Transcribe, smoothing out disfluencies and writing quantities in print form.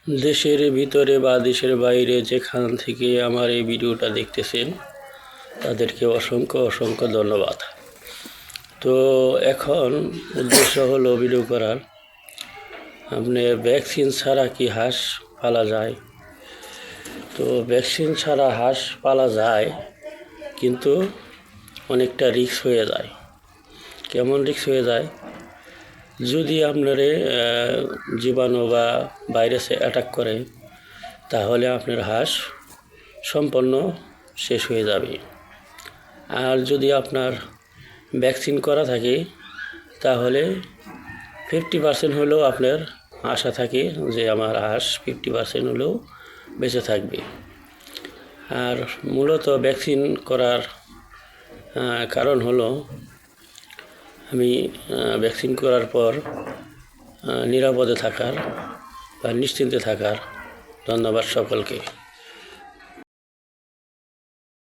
দেশের ভিতরে বা দেশের বাইরে যেখান থেকে আমার এই ভিডিওটা দেখতেছেন তাদেরকে অসংখ্য অসংখ্য ধন্যবাদ। তো এখন উদ্দেশ্য হলো ভিডিও করার, আপনি ভ্যাকসিন ছাড়া কি হাঁস পালা যায়? তো ভ্যাকসিন ছাড়া হাঁস পালা যায়, কিন্তু অনেকটা রিস্ক হয়ে যায়। কেমন রিস্ক হয়ে যায়? যদি আপনারে জীবাণু বা ভাইরাসে অ্যাটাক করে, তাহলে আপনার হাঁস সম্পূর্ণ শেষ হয়ে যাবে। আর যদি আপনার ভ্যাকসিন করা থাকে, তাহলে 50% হলেও আপনার আশা থাকে যে আমার হাঁস 50% হলেও বেঁচে থাকবে। আর মূলত ভ্যাকসিন করার কারণ হলো, আমি ভ্যাকসিন করার পর নিরাপদে থাকার বা নিশ্চিন্তে থাকার। ধন্যবাদ সকলকে।